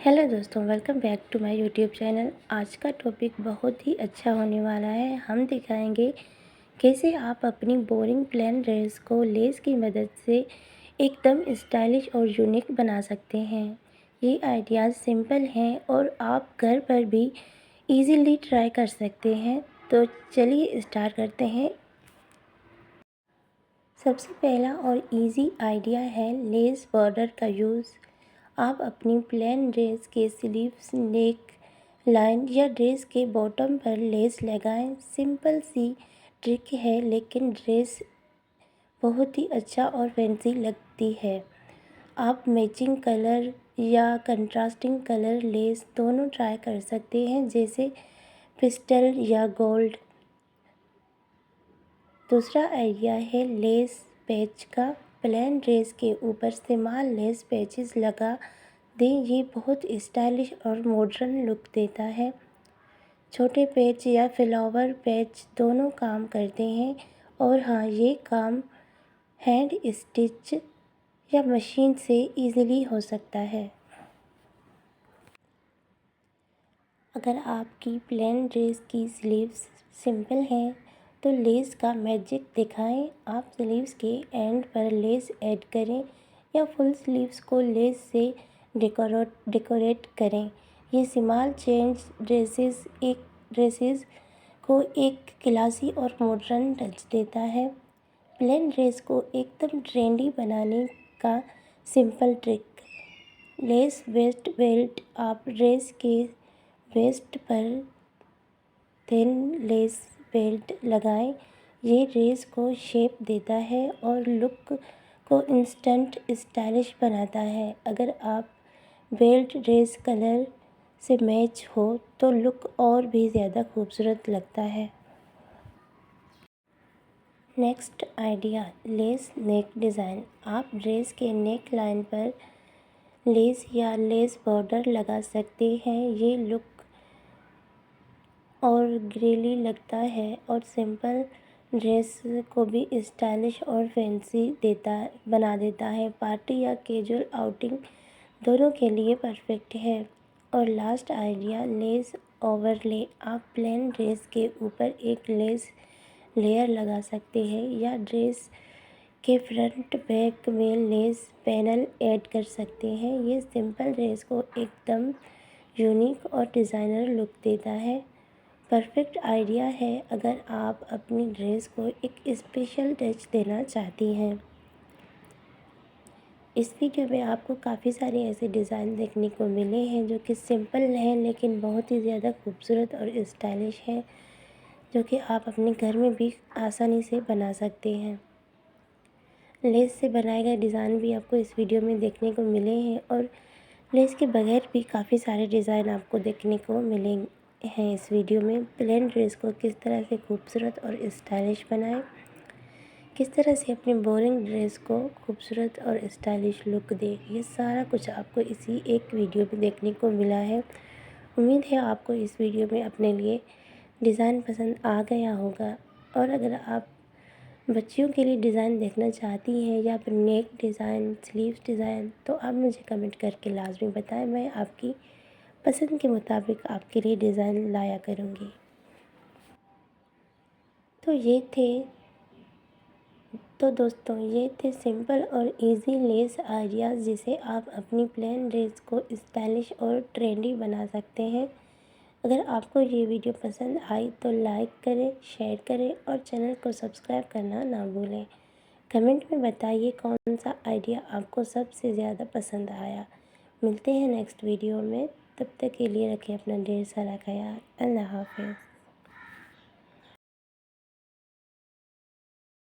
Hello दोस्तों, welcome back to my YouTube channel. आज का टॉपिक बहुत ही अच्छा होने वाला है। हम दिखाएंगे कैसे आप अपनी बोरिंग प्लेन ड्रेस को लेस की मदद से एकदम स्टाइलिश और यूनिक बना सकते हैं। ये आइडियाज़ सिंपल हैं और आप घर पर भी इजीली ट्राई कर सकते हैं। तो चलिए स्टार्ट करते हैं। सबसे पहला और इजी आइडिया है लेस बॉर्डर का यूज़। आप अपनी प्लेन ड्रेस के स्लीव्स, नेक लाइन या ड्रेस के बॉटम पर लेस लगाएं। सिंपल सी ट्रिक है लेकिन ड्रेस बहुत ही अच्छा और फैंसी लगती है। आप मैचिंग कलर या कंट्रास्टिंग कलर लेस दोनों ट्राई कर सकते हैं, जैसे पिस्टल या गोल्ड। दूसरा आइडिया है लेस पैच का। प्लेन ड्रेस के ऊपर स्मॉल लेस पैचेस लगा दें। ये बहुत स्टाइलिश और मॉडर्न लुक देता है। छोटे पैच या फ्लावर पैच दोनों काम करते हैं, और हाँ, ये काम हैंड स्टिच या मशीन से इजीली हो सकता है। अगर आपकी प्लेन ड्रेस की स्लीव्स सिंपल हैं तो लेस का मैजिक दिखाएं। आप स्लीव्स के एंड पर लेस ऐड करें या फुल स्लीव्स को लेस से डेकोरेट करें। ये स्मॉल चेंज ड्रेसेस को एक क्लासी और मॉडर्न टच देता है। प्लेन ड्रेस को एकदम ट्रेंडी बनाने का simple trick, less waste belt. आप ड्रेस के वेस्ट पर थिन लेस बेल्ट लगाएं। ये ड्रेस को शेप देता है और लुक को इंस्टेंट स्टाइलिश बनाता है। अगर आप बेल्ट ड्रेस कलर से मैच हो तो लुक और भी ज़्यादा खूबसूरत लगता है। नेक्स्ट आइडिया, लेस नेक डिज़ाइन। आप ड्रेस के नेक लाइन पर लेस या लेस बॉर्डर लगा सकते हैं। ये लुक और ग्रेली लगता है और सिंपल ड्रेस को भी स्टाइलिश और फैंसी बना देता है। पार्टी या कैजुअल आउटिंग दोनों के लिए परफेक्ट है। और लास्ट आइडिया, लेस ओवरले। आप प्लेन ड्रेस के ऊपर एक लेस लेयर लगा सकते हैं या ड्रेस के फ्रंट बैक में लेस पैनल ऐड कर सकते हैं। ये सिंपल ड्रेस को एकदम यूनिक और डिज़ाइनर लुक देता है। परफेक्ट आइडिया है अगर आप अपनी ड्रेस को एक स्पेशल टच देना चाहती हैं। इस वीडियो में आपको काफ़ी सारे ऐसे डिज़ाइन देखने को मिले हैं जो कि सिंपल हैं लेकिन बहुत ही ज़्यादा खूबसूरत और स्टाइलिश हैं, जो कि आप अपने घर में भी आसानी से बना सकते हैं। लेस से बनाए गए डिज़ाइन भी आपको इस वीडियो में देखने को मिले हैं, और लेस के बगैर भी काफ़ी सारे डिज़ाइन आपको देखने को मिलेंगे हैं इस वीडियो में। प्लेन ड्रेस को किस तरह से खूबसूरत और स्टाइलिश बनाएं, किस तरह से अपनी बोरिंग ड्रेस को खूबसूरत और स्टाइलिश लुक दें, ये सारा कुछ आपको इसी एक वीडियो में देखने को मिला है। उम्मीद है आपको इस वीडियो में अपने लिए डिज़ाइन पसंद आ गया होगा। और अगर आप बच्चियों के लिए डिज़ाइन देखना चाहती हैं या फिर नेक डिज़ाइन, स्लीव्स डिज़ाइन, तो आप मुझे कमेंट करके लाजमी बताएं। मैं आपकी पसंद के मुताबिक आपके लिए डिज़ाइन लाया करूँगी। तो दोस्तों, ये थे सिंपल और इजी लेस आइडियाज़ जिसे आप अपनी प्लेन ड्रेस को स्टाइलिश और ट्रेंडी बना सकते हैं। अगर आपको ये वीडियो पसंद आई तो लाइक करें, शेयर करें और चैनल को सब्सक्राइब करना ना भूलें। कमेंट में बताइए कौन सा आइडिया आपको सबसे ज़्यादा पसंद आया। मिलते हैं नेक्स्ट वीडियो में। तब तक के लिए रखें अपना ढेर सारा ख्याल। अल्लाह हाफ़िज़।